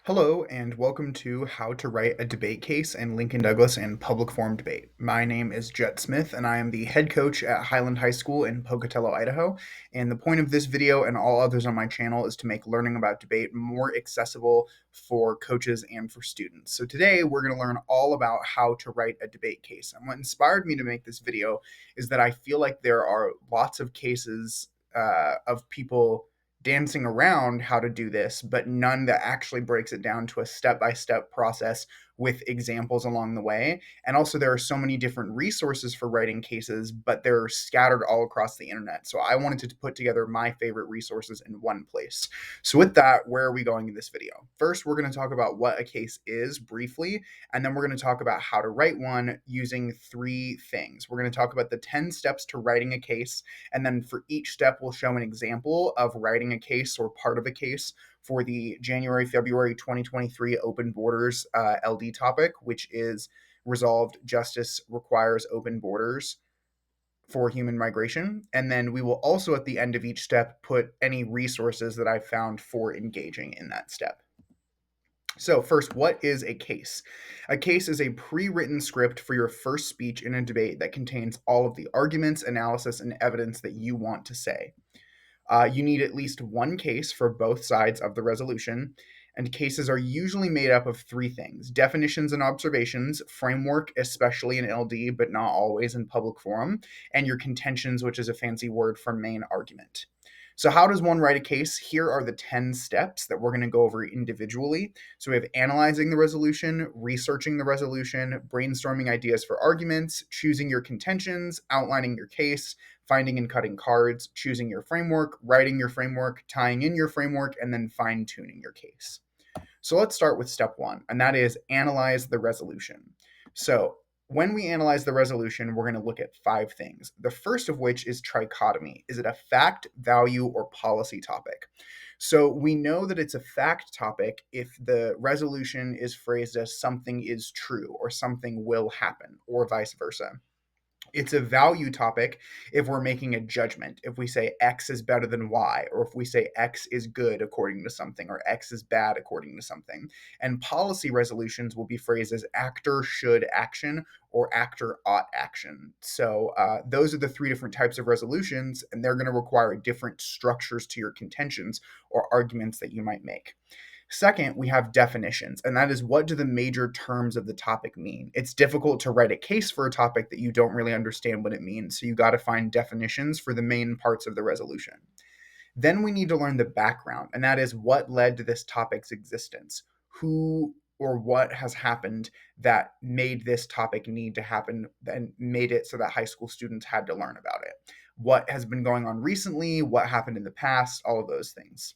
Hello, and welcome to How to Write a Debate Case in Lincoln Douglas and Public Forum Debate. My name is Jet Smith, and I am the head coach at Highland High School in Pocatello, Idaho. And the point of this video and all others on my channel is to make learning about debate more accessible for coaches and for students. So today we're going to learn all about how to write a debate case. And what inspired me to make this video is that I feel like there are lots of cases of people dancing around how to do this, but none that actually breaks it down to a step-by-step process with examples along the way. And also, there are so many different resources for writing cases, but they're scattered all across the internet. So I wanted to put together my favorite resources in one place. So with that, where are we going in this video? First, we're going to talk about what a case is briefly, and then we're going to talk about how to write one using three things. We're going to talk about the 10 steps to writing a case, and then for each step, we'll show an example of writing a case or part of a case for the January-February 2023 Open Borders LD topic, which is Resolved Justice Requires Open Borders for Human Migration. And then we will also, at the end of each step, put any resources that I found for engaging in that step. So first, what is a case? A case is a pre-written script for your first speech in a debate that contains all of the arguments, analysis, and evidence that you want to say. You need at least one case for both sides of the resolution, and cases are usually made up of three things: definitions and observations, framework, especially in LD, but not always in public forum, and your contentions, which is a fancy word for main argument. So how does one write a case? Here are the 10 steps that we're going to go over individually. So we have analyzing the resolution, researching the resolution, brainstorming ideas for arguments, choosing your contentions, outlining your case, finding and cutting cards, choosing your framework, writing your framework, tying in your framework, and then fine-tuning your case. So let's start with step one, and that is analyze the resolution. So when we analyze the resolution, we're going to look at five things. The first of which is trichotomy. Is it a fact, value, or policy topic? So we know that it's a fact topic if the resolution is phrased as something is true or something will happen, or vice versa. It's a value topic if we're making a judgment. If we say X is better than Y, or if we say X is good according to something, or X is bad according to something. And policy resolutions will be phrased as actor should action or actor ought action. So those are the three different types of resolutions, and they're going to require different structures to your contentions or arguments that you might make. Second, we have definitions, and that is, what do the major terms of the topic mean? It's difficult to write a case for a topic that you don't really understand what it means, so you got to find definitions for the main parts of the resolution. Then we need to learn the background, and that is, what led to this topic's existence? Who or what has happened that made this topic need to happen and made it so that high school students had to learn about it? What has been going on recently? What happened in the past? All of those things.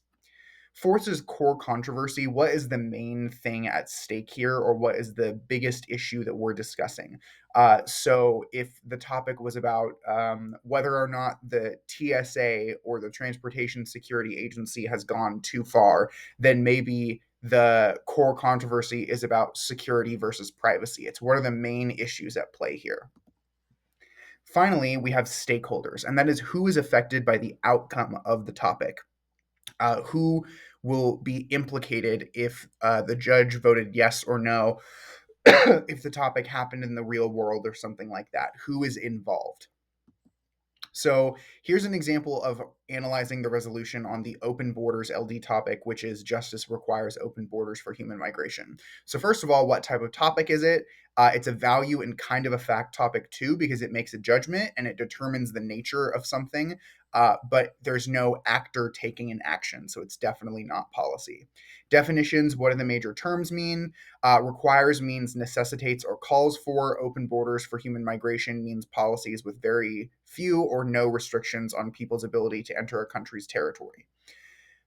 Fourth is core controversy. What is the main thing at stake here, or what is the biggest issue that we're discussing? So if the topic was about whether or not the TSA or the Transportation Security Agency has gone too far, then maybe the core controversy is about security versus privacy. It's what are the main issues at play here. Finally, we have stakeholders, and that is who is affected by the outcome of the topic. Who will be implicated if the judge voted yes or no, if the topic happened in the real world or something like that. Who is involved? So here's an example of analyzing the resolution on the open borders LD topic, which is justice requires open borders for human migration. So first of all, what type of topic is it? It's a value and kind of a fact topic too, because it makes a judgment and it determines the nature of something, but there's no actor taking an action, so it's definitely not policy. Definitions: what do the major terms mean? Requires means necessitates or calls for. Open borders for human migration means policies with very few or no restrictions on people's ability to enter a country's territory.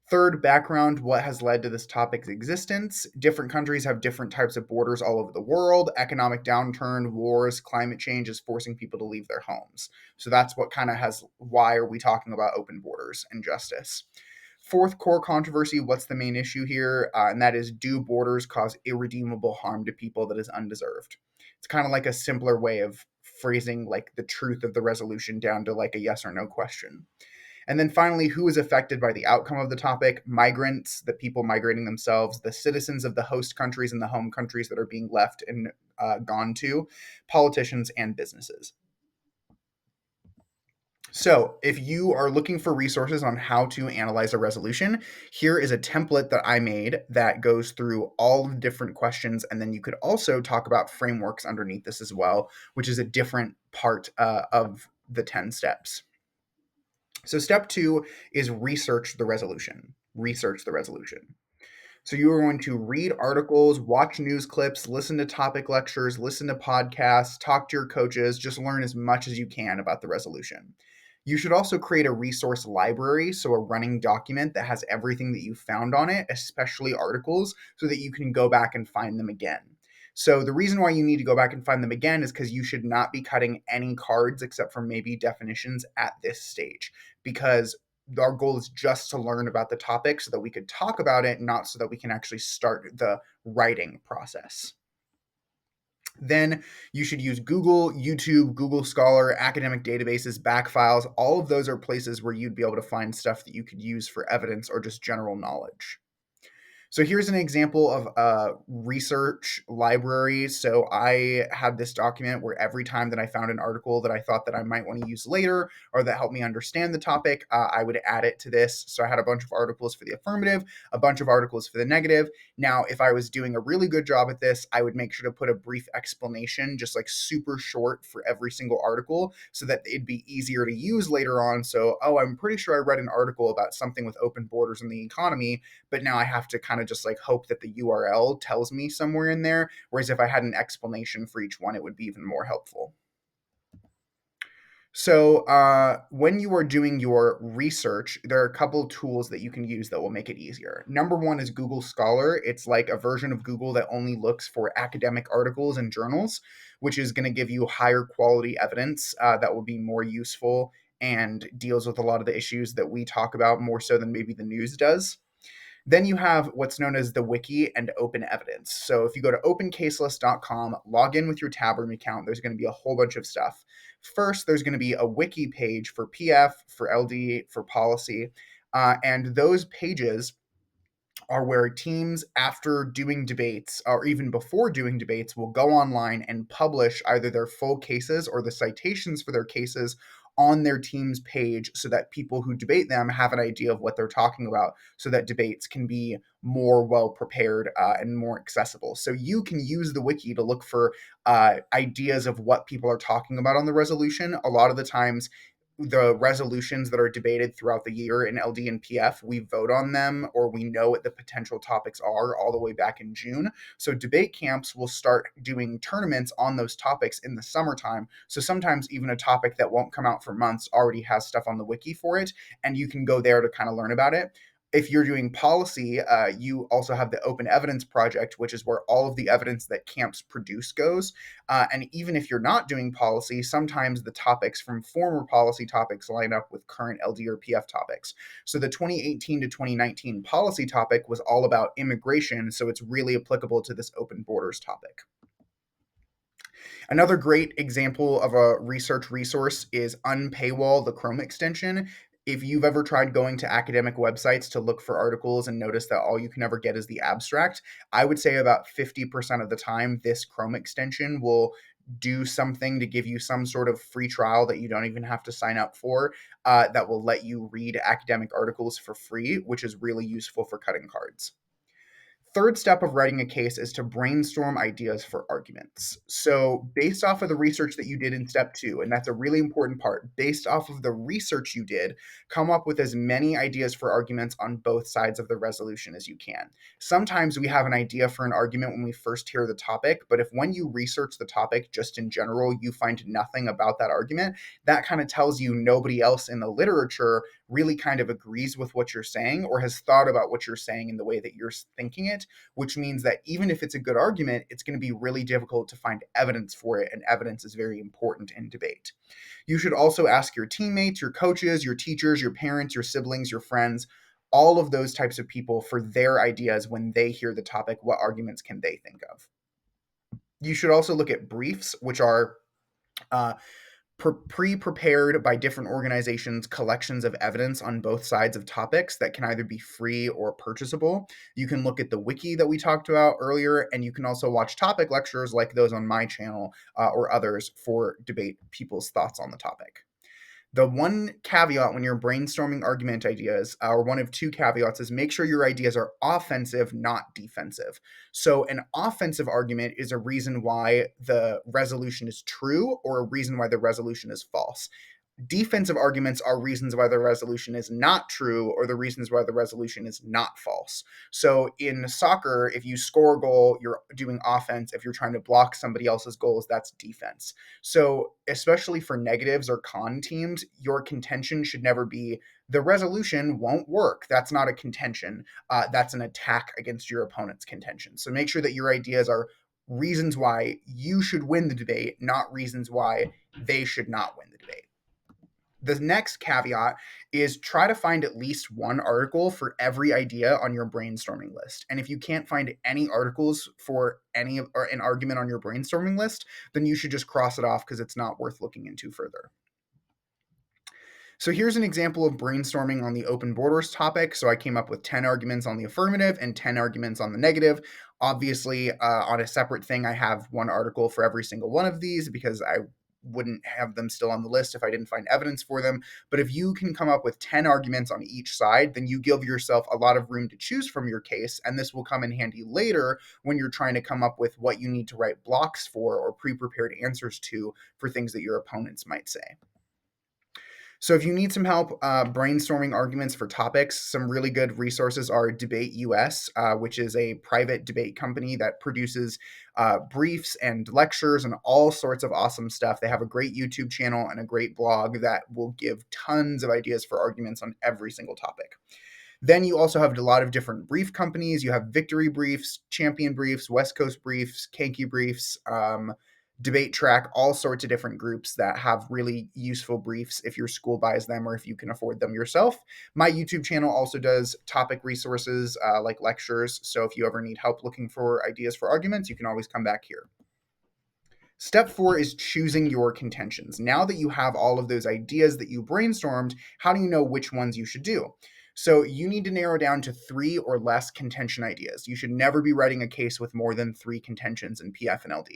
Third, background: what has led to this topic's existence? Different countries have different types of borders all over the world. Economic downturn, wars, climate change is forcing people to leave their homes. So that's what kind of has, why are we talking about open borders and justice? Fourth, core controversy: what's the main issue here? And that is, do borders cause irredeemable harm to people that is undeserved? It's kind of like a simpler way of phrasing like the truth of the resolution down to like a yes or no question. And then finally, who is affected by the outcome of the topic? Migrants, the people migrating themselves, the citizens of the host countries and the home countries that are being left and gone to, politicians, and businesses. So, if you are looking for resources on how to analyze a resolution, here is a template that I made that goes through all the different questions. And then you could also talk about frameworks underneath this as well, which is a different part of the 10 steps. So, step two is research the resolution. Research the resolution. So you are going to read articles, watch news clips, listen to topic lectures, listen to podcasts, talk to your coaches, just learn as much as you can about the resolution. You should also create a resource library, so a running document that has everything that you found on it, especially articles, so that you can go back and find them again. So the reason why you need to go back and find them again is because you should not be cutting any cards except for maybe definitions at this stage, because our goal is just to learn about the topic so that we could talk about it, not so that we can actually start the writing process. Then you should use Google, YouTube, Google Scholar, academic databases, backfiles. All of those are places where you'd be able to find stuff that you could use for evidence or just general knowledge. So here's an example of a research library. So I had this document where every time that I found an article that I thought that I might want to use later or that helped me understand the topic, I would add it to this. So I had a bunch of articles for the affirmative, a bunch of articles for the negative. Now, if I was doing a really good job at this, I would make sure to put a brief explanation, just like super short for every single article so that it'd be easier to use later on. So, oh, I'm pretty sure I read an article about something with open borders in the economy, but now I have to kind of just like hope that the URL tells me somewhere in there. Whereas if I had an explanation for each one, it would be even more helpful. So, when you are doing your research, there are a couple tools that you can use that will make it easier. Number one is Google Scholar. It's like a version of Google that only looks for academic articles and journals, which is going to give you higher quality evidence that will be more useful and deals with a lot of the issues that we talk about more so than maybe the news does. Then you have what's known as the wiki and open evidence. So if you go to opencaselist.com, log in with your Tabroom account, there's going to be a whole bunch of stuff. First, there's going to be a wiki page for PF, for LD, for policy. And those pages are where teams, after doing debates or even before doing debates, will go online and publish either their full cases or the citations for their cases on their team's page so that people who debate them have an idea of what they're talking about so that debates can be more well prepared and more accessible. So you can use the wiki to look for ideas of what people are talking about on the resolution. A lot of the times the resolutions that are debated throughout the year in LD and PF, we vote on them or we know what the potential topics are all the way back in June. So debate camps will start doing tournaments on those topics in the summertime. So sometimes even a topic that won't come out for months already has stuff on the wiki for it, and you can go there to kind of learn about it. If you're doing policy, you also have the Open Evidence Project, which is where all of the evidence that camps produce goes. And even if you're not doing policy, sometimes the topics from former policy topics line up with current LD or PF topics. So the 2018 to 2019 policy topic was all about immigration, so it's really applicable to this open borders topic. Another great example of a research resource is Unpaywall, the Chrome extension. If you've ever tried going to academic websites to look for articles and notice that all you can ever get is the abstract, I would say about 50% of the time, this Chrome extension will do something to give you some sort of free trial that you don't even have to sign up for, that will let you read academic articles for free, which is really useful for cutting cards. Third step of writing a case is to brainstorm ideas for arguments. So, based off of the research that you did in step two, and that's a really important part, based off of the research you did, come up with as many ideas for arguments on both sides of the resolution as you can. Sometimes we have an idea for an argument when we first hear the topic, but if when you research the topic just in general, you find nothing about that argument, that kind of tells you nobody else in the literature really kind of agrees with what you're saying or has thought about what you're saying in the way that you're thinking it, which means that even if it's a good argument, it's going to be really difficult to find evidence for it, and evidence is very important in debate. You should also ask your teammates, your coaches, your teachers, your parents, your siblings, your friends, all of those types of people for their ideas when they hear the topic. What arguments can they think of? You should also look at briefs, which are Pre-prepared by different organizations collections of evidence on both sides of topics that can either be free or purchasable. You can look at the wiki that we talked about earlier, and you can also watch topic lectures like those on my channel or others for debate people's thoughts on the topic. The one caveat when you're brainstorming argument ideas, or one of two caveats, is make sure your ideas are offensive, not defensive. So, an offensive argument is a reason why the resolution is true or a reason why the resolution is false. Defensive arguments are reasons why the resolution is not true or the reasons why the resolution is not false. So in soccer, if you score a goal, you're doing offense. If you're trying to block somebody else's goals, that's defense. So especially for negatives or con teams, your contention should never be the resolution won't work. That's not a contention. That's an attack against your opponent's contention. So make sure that your ideas are reasons why you should win the debate, not reasons why they should not win the debate. The next caveat is try to find at least one article for every idea on your brainstorming list. And if you can't find any articles for any or an argument on your brainstorming list, then you should just cross it off because it's not worth looking into further. So here's an example of brainstorming on the open borders topic. So I came up with 10 arguments on the affirmative and 10 arguments on the negative. Obviously, on a separate thing, I have one article for every single one of these because I wouldn't have them still on the list if I didn't find evidence for them. But if you can come up with 10 arguments on each side, then you give yourself a lot of room to choose from your case. And this will come in handy later when you're trying to come up with what you need to write blocks for or pre-prepared answers to for things that your opponents might say. So if you need some help brainstorming arguments for topics, some really good resources are Debate US, which is a private debate company that produces briefs and lectures and all sorts of awesome stuff. They have a great YouTube channel and a great blog that will give tons of ideas for arguments on every single topic. Then you also have a lot of different brief companies. You have Victory Briefs, Champion Briefs, West Coast Briefs, Kanky Briefs, Debate Track, all sorts of different groups that have really useful briefs if your school buys them or if you can afford them yourself. My YouTube channel also does topic resources like lectures. So if you ever need help looking for ideas for arguments, you can always come back here. Step 4 is choosing your contentions. Now that you have all of those ideas that you brainstormed, how do you know which ones you should do? So you need to narrow down to 3 or less contention ideas. You should never be writing a case with more than 3 contentions in PF and LD.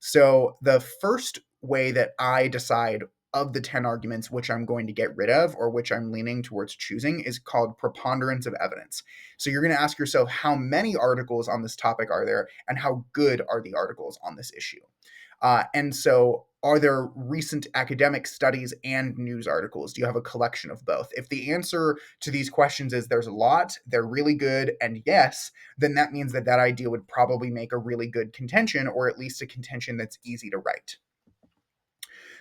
So the first way that I decide of the 10 arguments which I'm going to get rid of or which I'm leaning towards choosing is called preponderance of evidence. So you're going to ask yourself, how many articles on this topic are there and how good are the articles on this issue? And so, are there recent academic studies and news articles? Do you have a collection of both? If the answer to these questions is there's a lot, they're really good, and yes, then that means that that idea would probably make a really good contention, or at least a contention that's easy to write.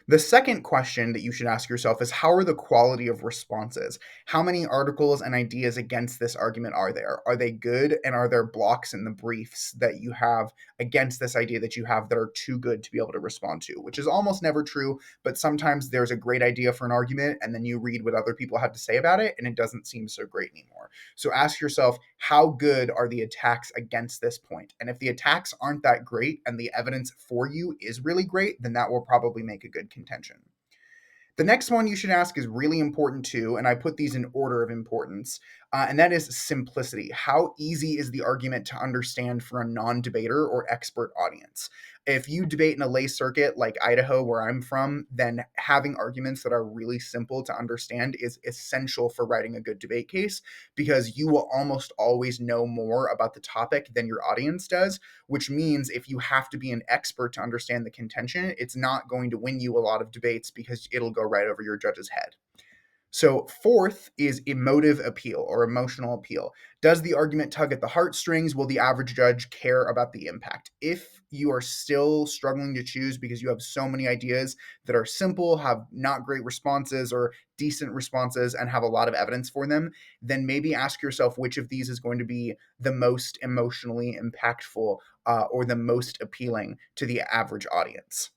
The second question that you should ask yourself is, how are the quality of responses? How many articles and ideas against this argument are there? Are they good? And are there blocks in the briefs that you have against this idea that you have that are too good to be able to respond to? Which is almost never true, but sometimes there's a great idea for an argument and then you read what other people have to say about it and it doesn't seem so great anymore. So ask yourself, how good are the attacks against this point? And if the attacks aren't that great and the evidence for you is really great, then that will probably make a good contention. The next one you should ask is really important too, and I put these in order of importance, and that is simplicity. How easy is the argument to understand for a non-debater or expert audience? If you debate in a lay circuit like Idaho, where I'm from, then having arguments that are really simple to understand is essential for writing a good debate case because you will almost always know more about the topic than your audience does, which means if you have to be an expert to understand the contention, it's not going to win you a lot of debates because it'll go right over your judge's head. So fourth is emotive appeal or emotional appeal. Does the argument tug at the heartstrings? Will the average judge care about the impact? If you are still struggling to choose because you have so many ideas that are simple, have not great responses or decent responses, and have a lot of evidence for them, then maybe ask yourself which of these is going to be the most emotionally impactful or the most appealing to the average audience.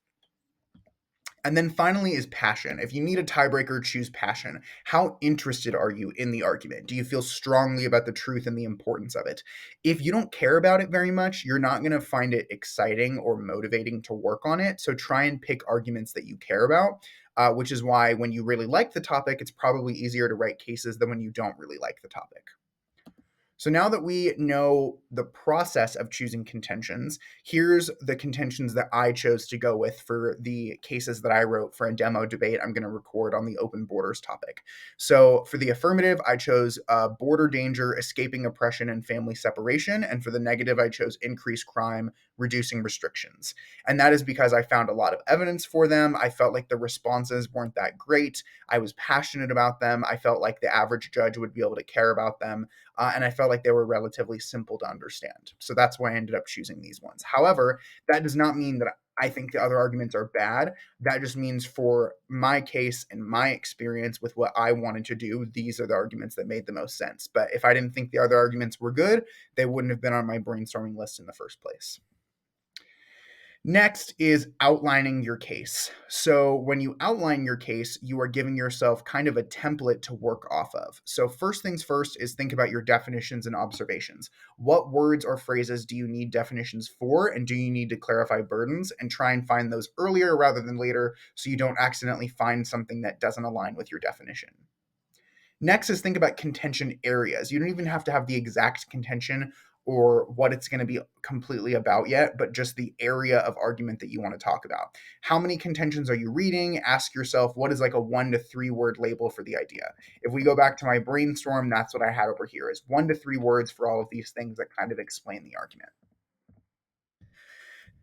And then finally is passion. If you need a tiebreaker, choose passion. How interested are you in the argument? Do you feel strongly about the truth and the importance of it? If you don't care about it very much, you're not going to find it exciting or motivating to work on it. So try and pick arguments that you care about, which is why when you really like the topic, it's probably easier to write cases than when you don't really like the topic. So now that we know the process of choosing contentions, here's the contentions that I chose to go with for the cases that I wrote for a demo debate I'm going to record on the open borders topic. So for the affirmative, I chose border danger, escaping oppression, and family separation. And for the negative, I chose increased crime, reducing restrictions. And that is because I found a lot of evidence for them. I felt like the responses weren't that great. I was passionate about them. I felt like the average judge would be able to care about them. And I felt like they were relatively simple to understand. So that's why I ended up choosing these ones. However, that does not mean that I think the other arguments are bad. That just means for my case and my experience with what I wanted to do, these are the arguments that made the most sense. But if I didn't think the other arguments were good, they wouldn't have been on my brainstorming list in the first place. Next is outlining your case. So, when you outline your case, you are giving yourself kind of a template to work off of. So, first things first is think about your definitions and observations. What words or phrases do you need definitions for, and do you need to clarify burdens? And try and find those earlier rather than later so you don't accidentally find something that doesn't align with your definition. Next is think about contention areas. You don't even have to have the exact contention or what it's going to be completely about yet, but just the area of argument that you want to talk about. How many contentions are you reading? Ask yourself, what is like a 1 to 3 word label for the idea? If we go back to my brainstorm, that's what I had over here is 1 to 3 words for all of these things that kind of explain the argument.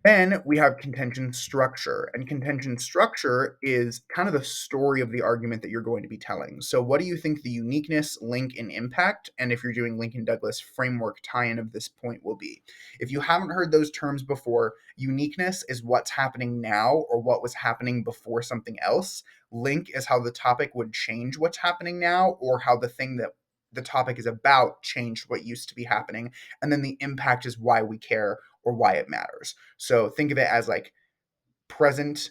Then we have contention structure, and contention structure is kind of the story of the argument that you're going to be telling. So, what do you think the uniqueness, link, and impact, and if you're doing Lincoln Douglas framework tie in of this point will be? If you haven't heard those terms before, uniqueness is what's happening now or what was happening before something else. Link is how the topic would change what's happening now or how the thing that the topic is about changed what used to be happening. And then the impact is why we care or why it matters. So think of it as like present,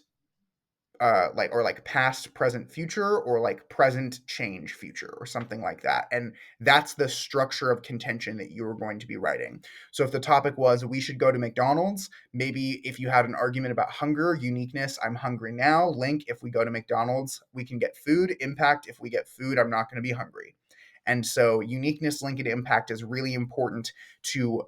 like past, present, future, or like present, change, future, or something like that. And that's the structure of contention that you were going to be writing. So if the topic was we should go to McDonald's, maybe if you had an argument about hunger, uniqueness, I'm hungry now. Link, if we go to McDonald's, we can get food. Impact, if we get food, I'm not going to be hungry. And so uniqueness, link, and impact is really important to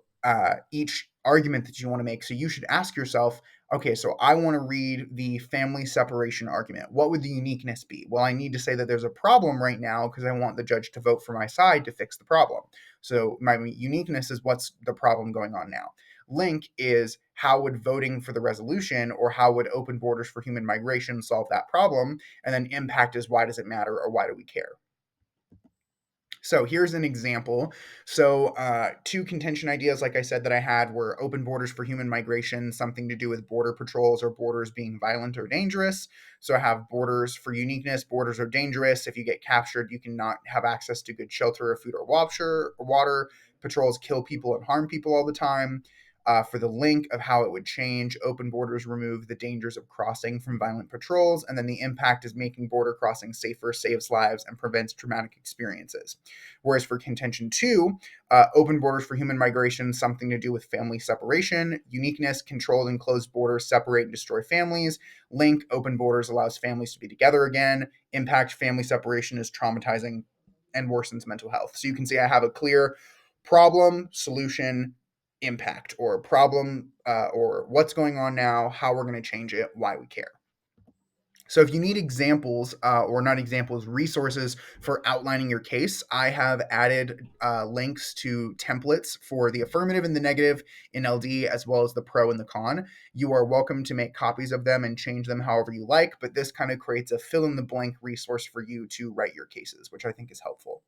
each argument that you want to make. So you should ask yourself, okay, so I want to read the family separation argument. What would the uniqueness be? Well, I need to say that there's a problem right now because I want the judge to vote for my side to fix the problem. So my uniqueness is what's the problem going on now. Link is how would voting for the resolution or how would open borders for human migration solve that problem? And then impact is why does it matter or why do we care? So here's an example. So two contention ideas, like I said, that I had were open borders for human migration, something to do with border patrols or borders being violent or dangerous. So I have borders for uniqueness. Borders are dangerous. If you get captured, you cannot have access to good shelter or food or water. Patrols kill people and harm people all the time. For the link of how it would change, open borders remove the dangers of crossing from violent patrols, and then the impact is making border crossing safer, saves lives, and prevents traumatic experiences. Whereas for contention two, open borders for human migration, something to do with family separation, uniqueness, controlled and closed borders separate and destroy families, link, open borders allows families to be together again, impact, family separation is traumatizing and worsens mental health. So you can see I have a clear problem, solution, impact, or problem, or what's going on now, how we're going to change it, why we care. So if you need examples, or not examples, resources for outlining your case, I have added links to templates for the affirmative and the negative in LD, as well as the pro and the con. You are welcome to make copies of them and change them however you like, but this kind of creates a fill in the blank resource for you to write your cases, which I think is helpful.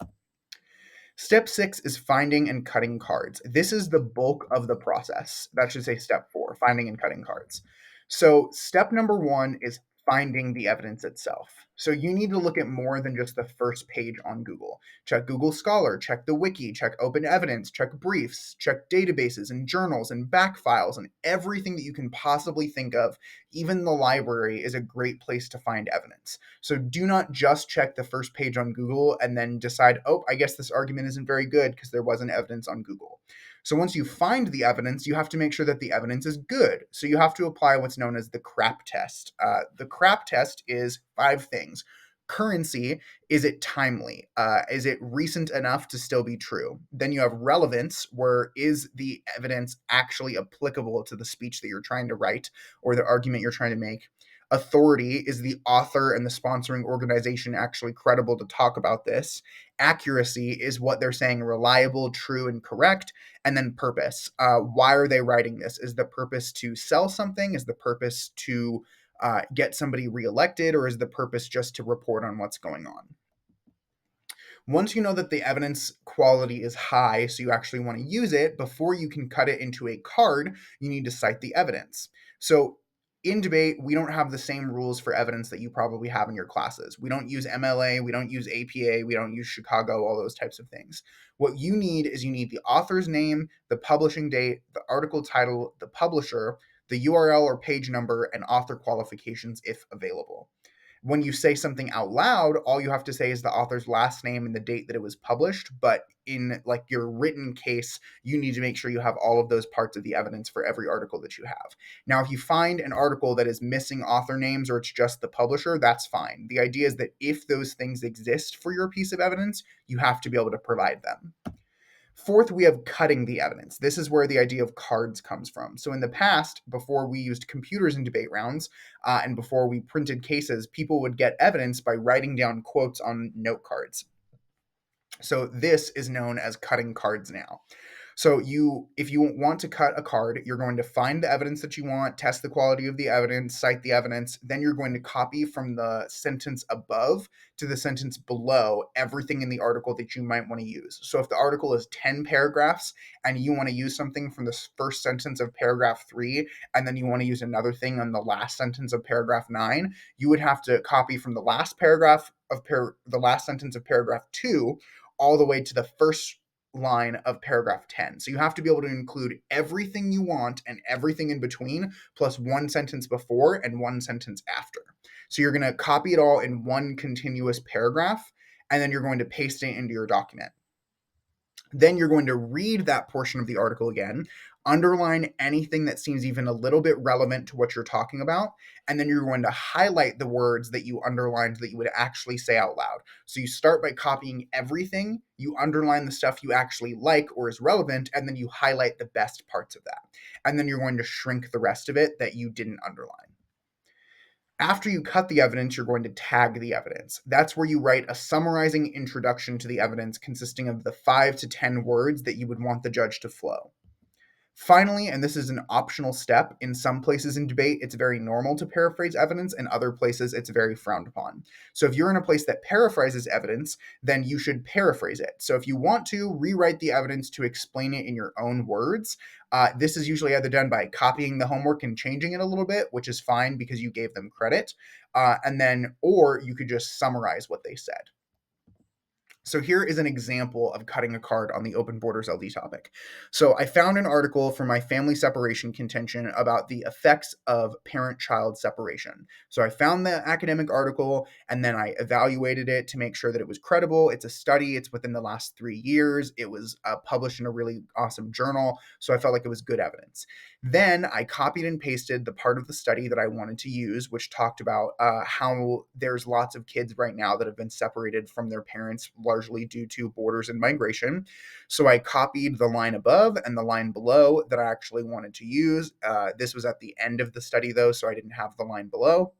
Step 6 is finding and cutting cards. This is the bulk of the process. That should say step 4, finding and cutting cards. So step number 1 is finding the evidence itself. So you need to look at more than just the first page on Google. Check Google Scholar, check the wiki, check open evidence, check briefs, check databases and journals and back files and everything that you can possibly think of. Even the library is a great place to find evidence. So do not just check the first page on Google and then decide, oh, I guess this argument isn't very good because there wasn't evidence on Google. So once you find the evidence, you have to make sure that the evidence is good. So you have to apply what's known as the CRAP test. The CRAP test is 5 things. Currency, is it timely? Is it recent enough to still be true? Then you have relevance, where is the evidence actually applicable to the speech that you're trying to write or the argument you're trying to make? Authority, is the author and the sponsoring organization actually credible to talk about this? Accuracy, is what they're saying reliable, true, and correct? And then purpose, why are they writing this? Is the purpose to sell something? Is the purpose to get somebody reelected? Or is the purpose just to report on what's going on? Once you know that the evidence quality is high, so you actually want to use it, before you can cut it into a card, you need to cite the evidence. So in debate, we don't have the same rules for evidence that you probably have in your classes. We don't use MLA, we don't use APA, we don't use Chicago, all those types of things. What you need is you need the author's name, the publishing date, the article title, the publisher, the URL or page number, and author qualifications if available. When you say something out loud, all you have to say is the author's last name and the date that it was published. But in like your written case, you need to make sure you have all of those parts of the evidence for every article that you have. Now, if you find an article that is missing author names or it's just the publisher, that's fine. The idea is that if those things exist for your piece of evidence, you have to be able to provide them. Fourth, we have cutting the evidence. This is where the idea of cards comes from. So in the past, before we used computers in debate rounds and before we printed cases, people would get evidence by writing down quotes on note cards. So this is known as cutting cards now. So if you want to cut a card, you're going to find the evidence that you want, test the quality of the evidence, cite the evidence. Then you're going to copy from the sentence above to the sentence below everything in the article that you might want to use. So if the article is 10 paragraphs and you want to use something from the first sentence of paragraph 3, and then you want to use another thing on the last sentence of paragraph 9, you would have to copy from the last paragraph of the last sentence of paragraph 2 all the way to the first line of paragraph 10. So you have to be able to include everything you want and everything in between, plus one sentence before and one sentence after. So you're going to copy it all in one continuous paragraph, and then you're going to paste it into your document. Then you're going to read that portion of the article again, underline anything that seems even a little bit relevant to what you're talking about, and then you're going to highlight the words that you underlined that you would actually say out loud. So you start by copying everything, you underline the stuff you actually like or is relevant, and then you highlight the best parts of that. And then you're going to shrink the rest of it that you didn't underline. After you cut the evidence, you're going to tag the evidence. That's where you write a summarizing introduction to the evidence consisting of the 5 to 10 words that you would want the judge to flow. Finally, and this is an optional step, in some places in debate, it's very normal to paraphrase evidence, and other places it's very frowned upon. So if you're in a place that paraphrases evidence, then you should paraphrase it. So if you want to rewrite the evidence to explain it in your own words, this is usually either done by copying the homework and changing it a little bit, which is fine because you gave them credit, or you could just summarize what they said. So here is an example of cutting a card on the open borders LD topic. So I found an article for my family separation contention about the effects of parent-child separation. So I found the academic article and then I evaluated it to make sure that it was credible. It's a study. It's within the last 3 years. It was published in a really awesome journal. So I felt like it was good evidence. Then I copied and pasted the part of the study that I wanted to use, which talked about how there's lots of kids right now that have been separated from their parents, largely due to borders and migration. So I copied the line above and the line below that I actually wanted to use. This was at the end of the study, though, so I didn't have the line below.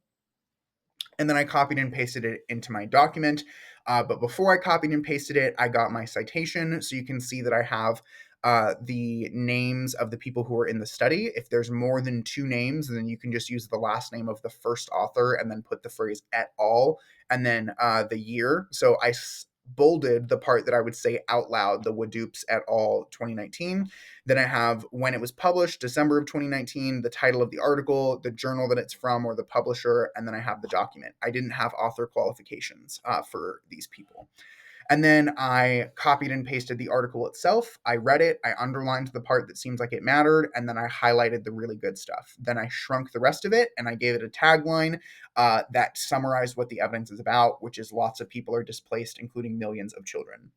And then I copied and pasted it into my document. But before I copied and pasted it, I got my citation. So you can see that I have the names of the people who are in the study. If there's more than 2 names, then you can just use the last name of the first author and then put the phrase et al. And then the year. So I bolded the part that I would say out loud, the Wadoops et al. 2019. Then I have when it was published, December of 2019, the title of the article, the journal that it's from or the publisher, and then I have the document. I didn't have author qualifications for these people. And then I copied and pasted the article itself. I read it, I underlined the part that seems like it mattered, and then I highlighted the really good stuff. Then I shrunk the rest of it and I gave it a tagline that summarized what the evidence is about, which is lots of people are displaced, including millions of children.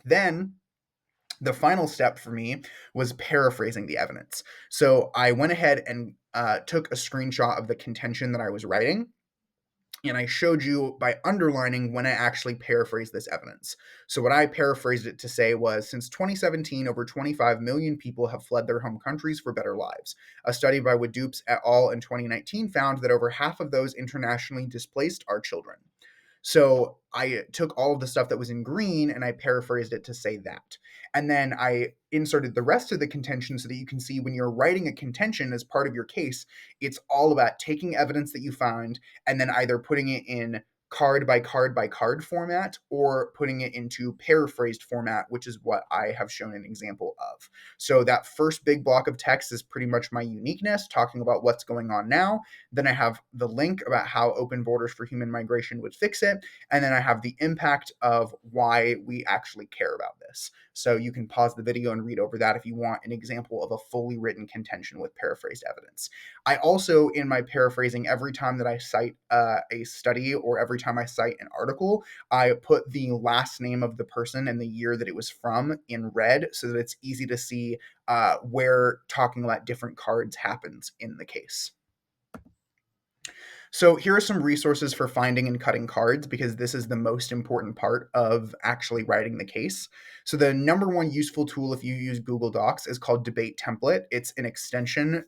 Then the final step for me was paraphrasing the evidence. So I went ahead and took a screenshot of the contention that I was writing, and I showed you by underlining when I actually paraphrased this evidence. So what I paraphrased it to say was, since 2017, over 25 million people have fled their home countries for better lives. A study by Wadoops et al. In 2019 found that over half of those internationally displaced are children. So I took all of the stuff that was in green and I paraphrased it to say that. And then I inserted the rest of the contention so that you can see when you're writing a contention as part of your case, it's all about taking evidence that you find and then either putting it in card by card by card format or putting it into paraphrased format, which is what I have shown an example of. So that first big block of text is pretty much my uniqueness, talking about what's going on now. Then I have the link about how open borders for human migration would fix it. And then I have the impact of why we actually care about this. So you can pause the video and read over that if you want an example of a fully written contention with paraphrased evidence. I also, in my paraphrasing, every time that I cite a study or every time I cite an article, I put the last name of the person and the year that it was from in red so that it's easy to see where talking about different cards happens in the case. So here are some resources for finding and cutting cards because this is the most important part of actually writing the case. So the number one useful tool if you use Google Docs is called Debate Template. It's an extension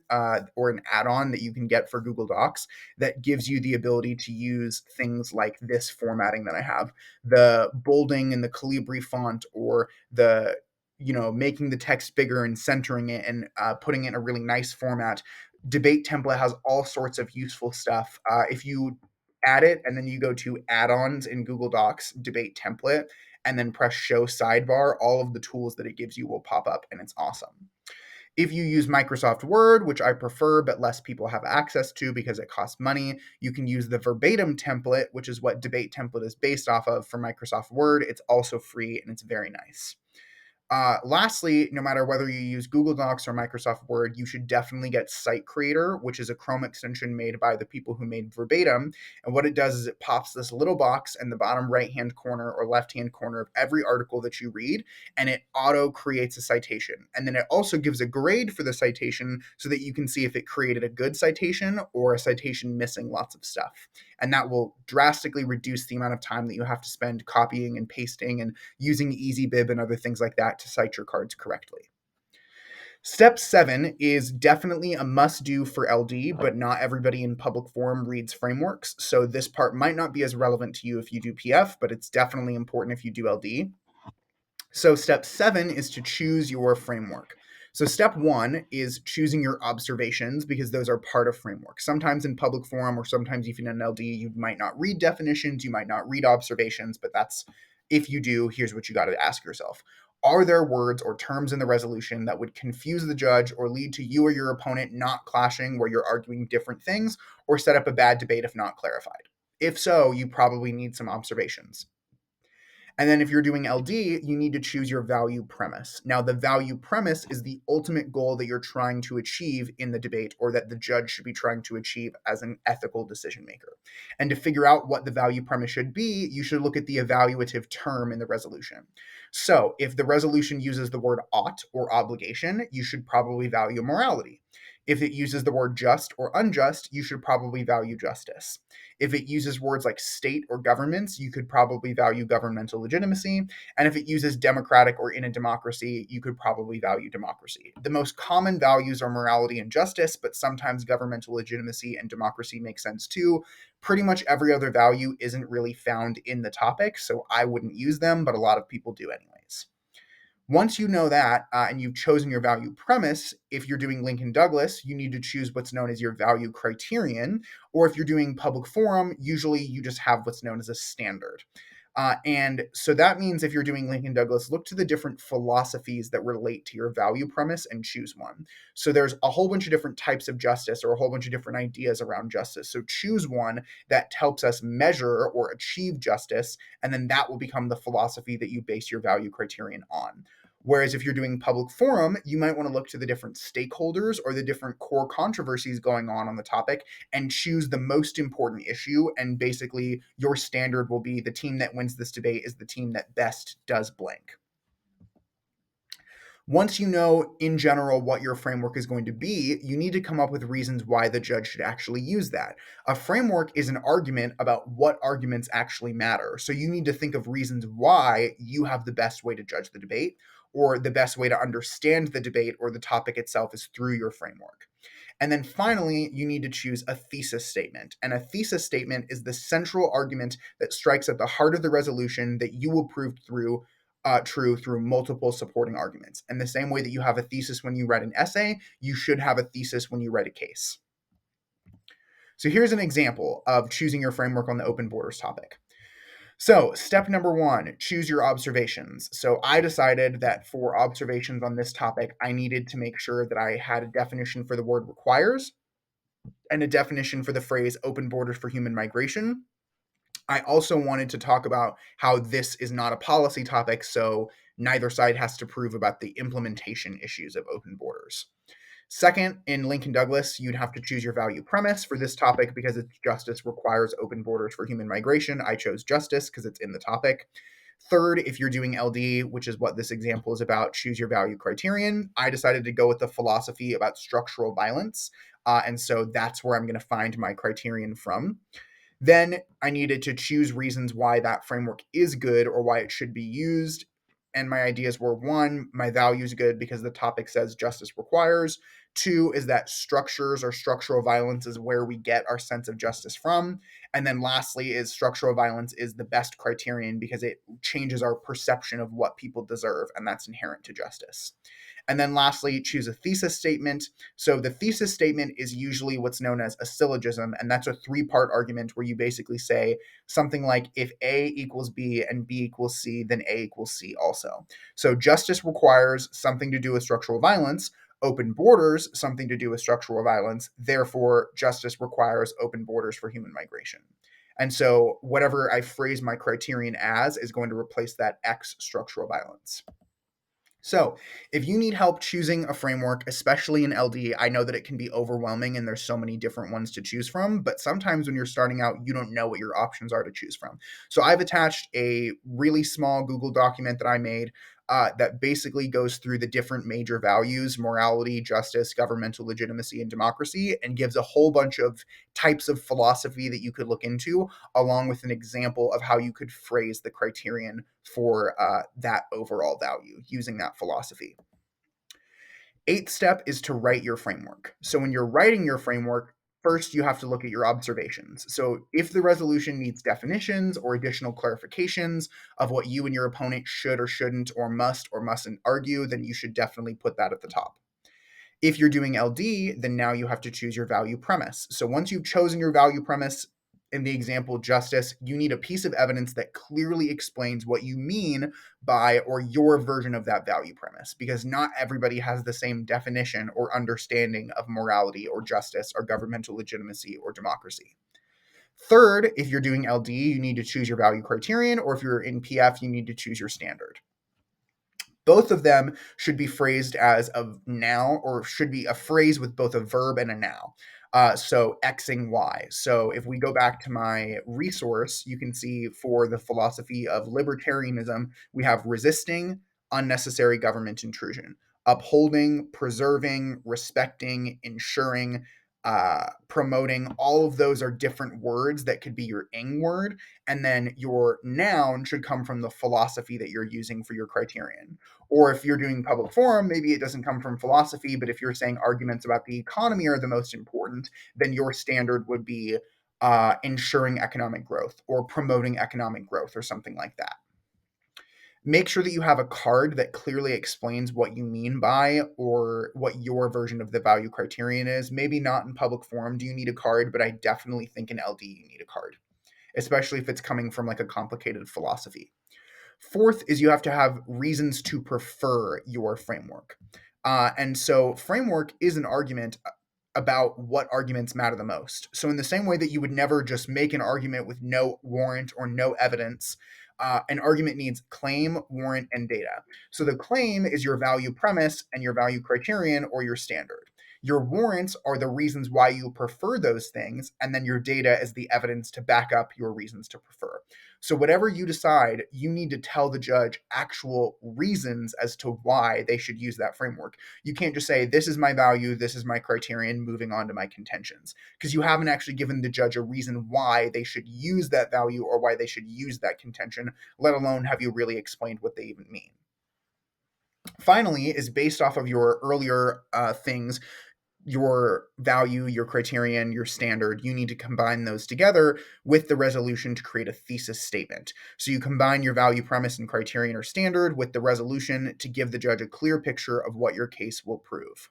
or an add-on that you can get for Google Docs that gives you the ability to use things like this formatting that I have. The bolding and the Calibri font, or the making the text bigger and centering it and putting it in a really nice format. Debate Template has all sorts of useful stuff. If you add it and then you go to add-ons in Google Docs, Debate Template, and then press show sidebar, all of the tools that it gives you will pop up and it's awesome. If you use Microsoft Word, which I prefer, but less people have access to because it costs money, you can use the verbatim template, which is what Debate Template is based off of for Microsoft Word. It's also free and it's very nice. Lastly, no matter whether you use Google Docs or Microsoft Word, you should definitely get Site Creator, which is a Chrome extension made by the people who made Verbatim. And what it does is it pops this little box in the bottom right-hand corner or left-hand corner of every article that you read, and it auto creates a citation. And then it also gives a grade for the citation so that you can see if it created a good citation or a citation missing lots of stuff. And that will drastically reduce the amount of time that you have to spend copying and pasting and using EasyBib and other things like that to cite your cards correctly. Step 7 is definitely a must-do for LD, but not everybody in public forum reads frameworks, so this part might not be as relevant to you if you do PF, but it's definitely important if you do LD. So step 7 is to choose your framework. So step 1 is choosing your observations because those are part of framework. Sometimes in public forum or sometimes even in LD, you might not read definitions, you might not read observations, but that's, if you do, here's what you got to ask yourself. Are there words or terms in the resolution that would confuse the judge or lead to you or your opponent not clashing where you're arguing different things or set up a bad debate if not clarified? If so, you probably need some observations. And then if you're doing LD, you need to choose your value premise. Now, the value premise is the ultimate goal that you're trying to achieve in the debate or that the judge should be trying to achieve as an ethical decision maker. And to figure out what the value premise should be, you should look at the evaluative term in the resolution. So if the resolution uses the word ought or obligation, you should probably value morality. If it uses the word just or unjust, you should probably value justice. If it uses words like state or governments, you could probably value governmental legitimacy. And if it uses democratic or in a democracy, you could probably value democracy. The most common values are morality and justice, but sometimes governmental legitimacy and democracy make sense too. Pretty much every other value isn't really found in the topic, so I wouldn't use them, but a lot of people do anyways. Once you know that and you've chosen your value premise, if you're doing Lincoln Douglas, you need to choose what's known as your value criterion. Or if you're doing public forum, usually you just have what's known as a standard. And so that means if you're doing Lincoln Douglas, look to the different philosophies that relate to your value premise and choose one. So there's a whole bunch of different types of justice or a whole bunch of different ideas around justice. So choose one that helps us measure or achieve justice, and then that will become the philosophy that you base your value criterion on. Whereas if you're doing public forum, you might want to look to the different stakeholders or the different core controversies going on the topic and choose the most important issue. And basically, your standard will be the team that wins this debate is the team that best does blank. Once you know in general what your framework is going to be, you need to come up with reasons why the judge should actually use that. A framework is an argument about what arguments actually matter. So you need to think of reasons why you have the best way to judge the debate, or the best way to understand the debate or the topic itself is through your framework. And then finally, you need to choose a thesis statement. And a thesis statement is the central argument that strikes at the heart of the resolution that you will prove true through multiple supporting arguments. And the same way that you have a thesis when you write an essay, you should have a thesis when you write a case. So here's an example of choosing your framework on the open borders topic. So, step number one, choose your observations. So, I decided that for observations on this topic, I needed to make sure that I had a definition for the word requires and a definition for the phrase open borders for human migration. I also wanted to talk about how this is not a policy topic, so neither side has to prove about the implementation issues of open borders. Second, in Lincoln Douglas, you'd have to choose your value premise for this topic because it's justice requires open borders for human migration. I chose justice because it's in the topic. Third, if you're doing LD, which is what this example is about, choose your value criterion. I decided to go with the philosophy about structural violence. And so that's where I'm going to find my criterion from. Then I needed to choose reasons why that framework is good or why it should be used. And my ideas were one, my value is good because the topic says justice requires. Two is that structures or structural violence is where we get our sense of justice from. And then lastly is structural violence is the best criterion because it changes our perception of what people deserve, and that's inherent to justice. And then lastly, choose a thesis statement. So the thesis statement is usually what's known as a syllogism, and that's a three-part argument where you basically say something like if A equals B and B equals C, then A equals C also. So justice requires something to do with structural violence, open borders something to do with structural violence, therefore justice requires open borders for human migration. And so whatever I phrase my criterion as is going to replace that X structural violence. So, if you need help choosing a framework, especially in LD, I know that it can be overwhelming and there's so many different ones to choose from, but sometimes when you're starting out, you don't know what your options are to choose from. So, I've attached a really small Google document that I made that basically goes through the different major values morality, justice, governmental legitimacy, and democracy, and gives a whole bunch of types of philosophy that you could look into, along with an example of how you could phrase the criterion for that overall value using that philosophy. Eighth step is to write your framework. So when you're writing your framework, first you have to look at your observations. So if the resolution needs definitions or additional clarifications of what you and your opponent should or shouldn't or mustn't argue, then you should definitely put that at the top. If you're doing LD, then now you have to choose your value premise. So once you've chosen your value premise, in the example justice, you need a piece of evidence that clearly explains what you mean by or your version of that value premise, because not everybody has the same definition or understanding of morality or justice or governmental legitimacy or democracy. Third, if you're doing LD, you need to choose your value criterion, or if you're in PF, you need to choose your standard. Both of them should be phrased as a noun or should be a phrase with both a verb and a noun. So Xing Y. So if we go back to my resource, you can see for the philosophy of libertarianism, we have resisting unnecessary government intrusion, upholding, preserving, respecting, ensuring, promoting. All of those are different words that could be your ing word. And then your noun should come from the philosophy that you're using for your criterion. Or if you're doing public forum, maybe it doesn't come from philosophy, but if you're saying arguments about the economy are the most important, then your standard would be ensuring economic growth or promoting economic growth or something like that. Make sure that you have a card that clearly explains what you mean by or what your version of the value criterion is. Maybe not in public forum do you need a card, but I definitely think in LD you need a card. especially if it's coming from like a complicated philosophy. Fourth is you have to have reasons to prefer your framework. And so, framework is an argument about what arguments matter the most. So, in the same way that you would never just make an argument with no warrant or no evidence, an argument needs claim, warrant, and data. So, the claim is your value premise and your value criterion or your standard. Your warrants are the reasons why you prefer those things, and then your data is the evidence to back up your reasons to prefer. So, whatever you decide, you need to tell the judge actual reasons as to why they should use that framework. You can't just say, this is my value, this is my criterion, moving on to my contentions, because you haven't actually given the judge a reason why they should use that value or why they should use that contention, let alone have you really explained what they even mean. Finally, is based off of your earlier things, your value, your criterion, your standard, you need to combine those together with the resolution to create a thesis statement. So you combine your value premise and criterion or standard with the resolution to give the judge a clear picture of what your case will prove.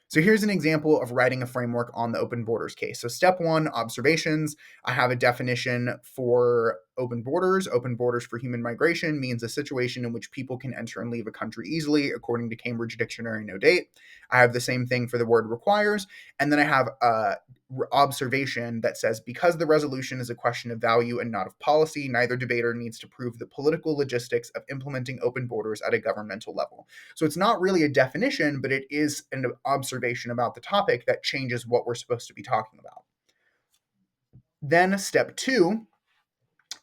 So here's an example of writing a framework on the open borders case. So step one, observations. I have a definition for open borders. Open borders for human migration means a situation in which people can enter and leave a country easily, according to Cambridge Dictionary, no date. I have the same thing for the word requires. And then I have a observation that says, because the resolution is a question of value and not of policy, neither debater needs to prove the political logistics of implementing open borders at a governmental level. So it's not really a definition, but it is an observation about the topic that changes what we're supposed to be talking about. Then step two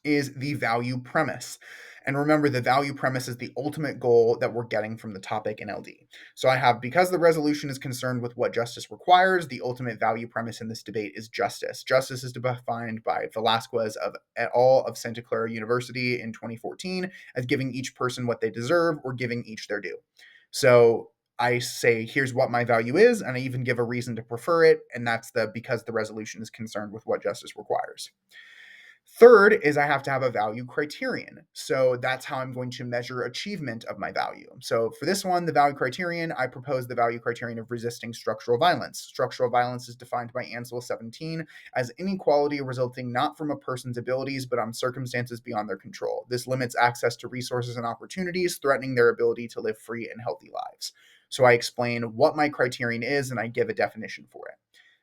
is the value premise. And remember, the value premise is the ultimate goal that we're getting from the topic in LD. So I have, because the resolution is concerned with what justice requires, the ultimate value premise in this debate is justice. Justice is defined by Velasquez of et al. Of Santa Clara University in 2014 as giving each person what they deserve or giving each their due. So I say, here's what my value is, and I even give a reason to prefer it, and that's because the resolution is concerned with what justice requires. Third is I have to have a value criterion. So that's how I'm going to measure achievement of my value. So for this one, the value criterion, I propose the value criterion of resisting structural violence. Structural violence is defined by Ansel 17 as inequality resulting not from a person's abilities, but on circumstances beyond their control. This limits access to resources and opportunities, threatening their ability to live free and healthy lives. So I explain what my criterion is and I give a definition for it.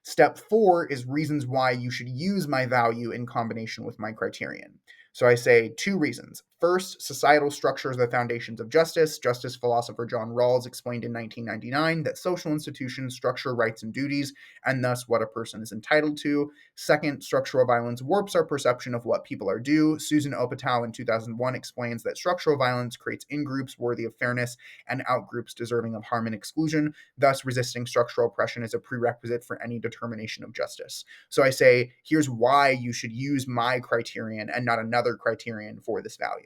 Step four is reasons why you should use my value in combination with my criterion. So I say two reasons. First, societal structures are the foundations of justice. Justice philosopher John Rawls explained in 1999 that social institutions structure rights and duties, and thus what a person is entitled to. Second, structural violence warps our perception of what people are due. Susan Opatow in 2001 explains that structural violence creates in-groups worthy of fairness and out-groups deserving of harm and exclusion. Thus, resisting structural oppression is a prerequisite for any determination of justice. So I say, here's why you should use my criterion and not another criterion for this value.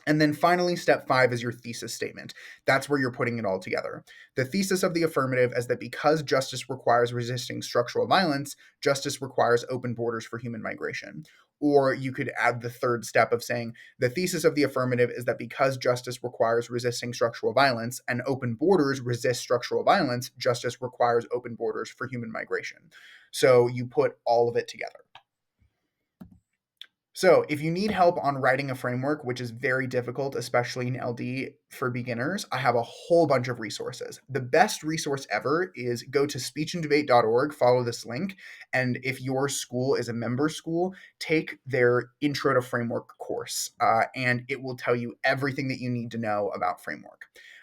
And then finally, step five is your thesis statement. That's where you're putting it all together. The thesis of the affirmative is that because justice requires resisting structural violence, justice requires open borders for human migration. Or you could add the third step of saying the thesis of the affirmative is that because justice requires resisting structural violence and open borders resist structural violence, justice requires open borders for human migration. So you put all of it together. So, if you need help on writing a framework, which is very difficult, especially in LD for beginners, I have a whole bunch of resources. The best resource ever is go to speechanddebate.org, follow this link, and if your school is a member school, take their Intro to Framework course, and it will tell you everything that you need to know about framework.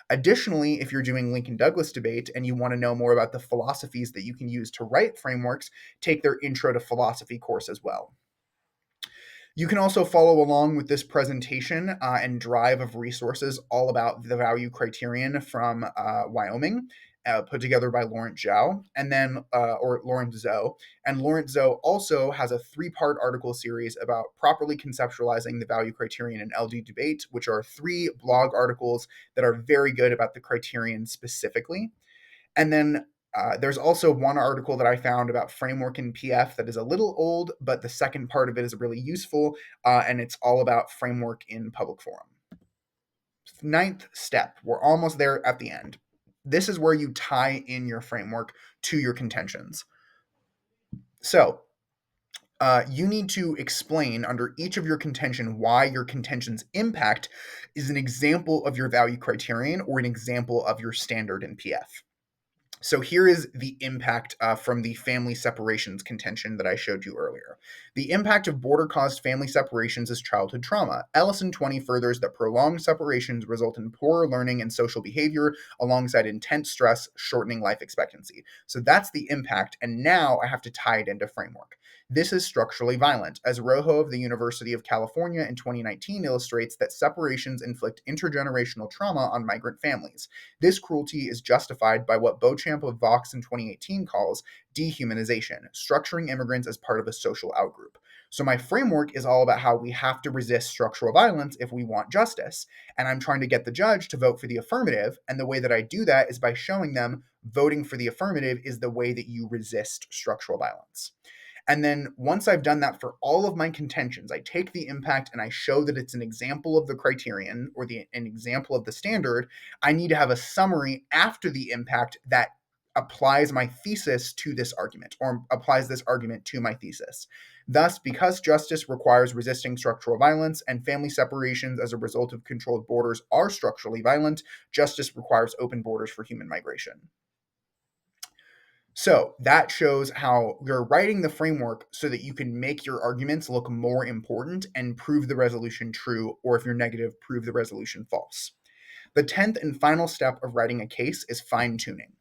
Additionally, if you're doing Lincoln Douglas debate and you want to know more about the philosophies that you can use to write frameworks, take their Intro to Philosophy course as well. You can also follow along with this presentation and drive of resources all about the value criterion from Wyoming, put together by Laurent Zhao, and then or Laurent Zhou. And Laurent Zhou also has a 3-part article series about properly conceptualizing the value criterion in LD debate, which are 3 blog articles that are very good about the criterion specifically. And then there's also one article that I found about framework in PF that is a little old, but the second part of it is really useful, and it's all about framework in public forum. 9th step, we're almost there at the end. This is where you tie in your framework to your contentions. So You need to explain under each of your contention why your contention's impact is an example of your value criterion or an example of your standard in PF. So here is the impact from the family separations contention that I showed you earlier. The impact of border-caused family separations is childhood trauma. Ellison 20 furthers that prolonged separations result in poorer learning and social behavior alongside intense stress, shortening life expectancy. So that's the impact, and now I have to tie it into framework. This is structurally violent, as Rojo of the University of California in 2019 illustrates that separations inflict intergenerational trauma on migrant families. This cruelty is justified by what Beauchamp of Vox in 2018 calls dehumanization, structuring immigrants as part of a social outgroup. So my framework is all about how we have to resist structural violence if we want justice. And I'm trying to get the judge to vote for the affirmative. And the way that I do that is by showing them voting for the affirmative is the way that you resist structural violence. And then once I've done that for all of my contentions, I take the impact and I show that it's an example of the criterion or an example of the standard. I need to have a summary after the impact that applies my thesis to this argument or applies this argument to my thesis. Thus, because justice requires resisting structural violence and family separations as a result of controlled borders are structurally violent, justice requires open borders for human migration. So that shows how you're writing the framework so that you can make your arguments look more important and prove the resolution true, or if you're negative, prove the resolution false. The 10th and final step of writing a case is fine tuning.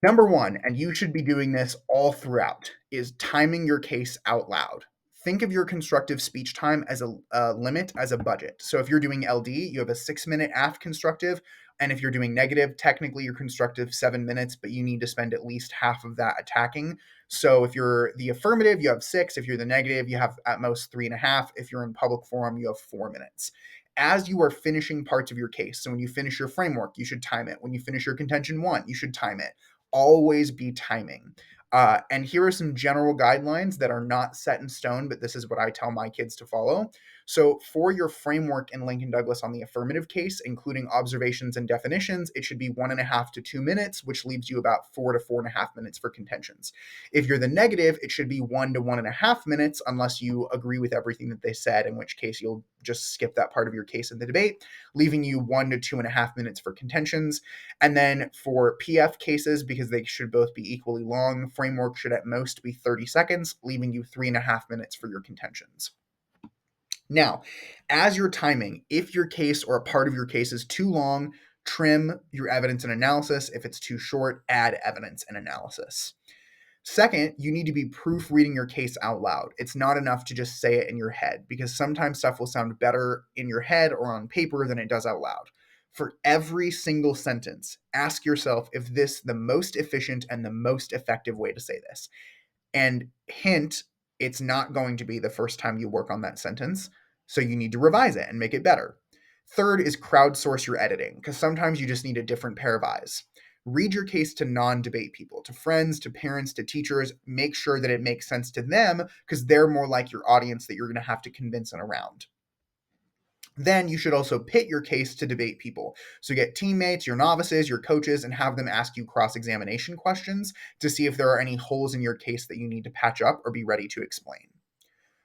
Number one, and you should be doing this all throughout, is timing your case out loud. Think of your constructive speech time as a limit, as a budget. So if you're doing LD, you have a 6-minute AF constructive. And if you're doing negative, technically you're constructive 7 minutes, but you need to spend at least half of that attacking. So if you're the affirmative, you have 6. If you're the negative, you have at most 3.5. If you're in public forum, you have 4 minutes. As you are finishing parts of your case, so when you finish your framework, you should time it. When you finish your contention 1, you should time it. Always be timing. And here are some general guidelines that are not set in stone, but this is what I tell my kids to follow. So for your framework in Lincoln Douglas on the affirmative case, including observations and definitions, it should be 1.5 to 2 minutes, which leaves you about 4 to 4.5 minutes for contentions. If you're the negative, it should be 1 to 1.5 minutes, unless you agree with everything that they said, in which case you'll just skip that part of your case in the debate, leaving you 1 to 2.5 minutes for contentions. And then for PF cases, because they should both be equally long, framework should at most be 30 seconds, leaving you 3.5 minutes for your contentions. Now, as you're timing, if your case or a part of your case is too long, trim your evidence and analysis. If it's too short, add evidence and analysis. Second, you need to be proofreading your case out loud. It's not enough to just say it in your head, because sometimes stuff will sound better in your head or on paper than it does out loud. For every single sentence, ask yourself if this is the most efficient and the most effective way to say this. And hint, it's not going to be the first time you work on that sentence, so you need to revise it and make it better. Third is crowdsource your editing, because sometimes you just need a different pair of eyes. Read your case to non-debate people, to friends, to parents, to teachers. Make sure that it makes sense to them, because they're more like your audience that you're going to have to convince and around. Then you should also pit your case to debate people. So get teammates, your novices, your coaches, and have them ask you cross-examination questions to see if there are any holes in your case that you need to patch up or be ready to explain.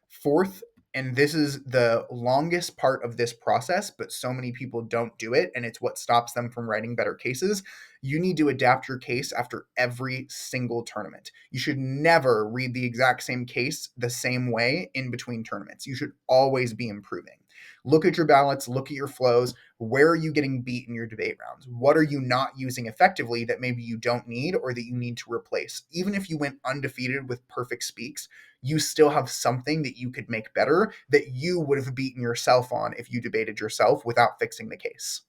Fourth, and this is the longest part of this process, but so many people don't do it, and it's what stops them from writing better cases. You need to adapt your case after every single tournament. You should never read the exact same case the same way in between tournaments. You should always be improving. Look at your ballots, look at your flows. Where are you getting beat in your debate rounds? What are you not using effectively that maybe you don't need or that you need to replace? Even if you went undefeated with perfect speaks, you still have something that you could make better that you would have beaten yourself on if you debated yourself without fixing the case.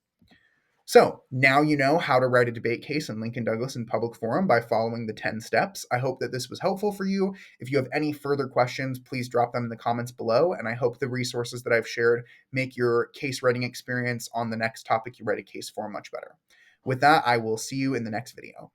So now you know how to write a debate case in Lincoln Douglas in public forum by following the 10 steps. I hope that this was helpful for you. If you have any further questions, please drop them in the comments below. And I hope the resources that I've shared make your case writing experience on the next topic you write a case for much better. With that, I will see you in the next video.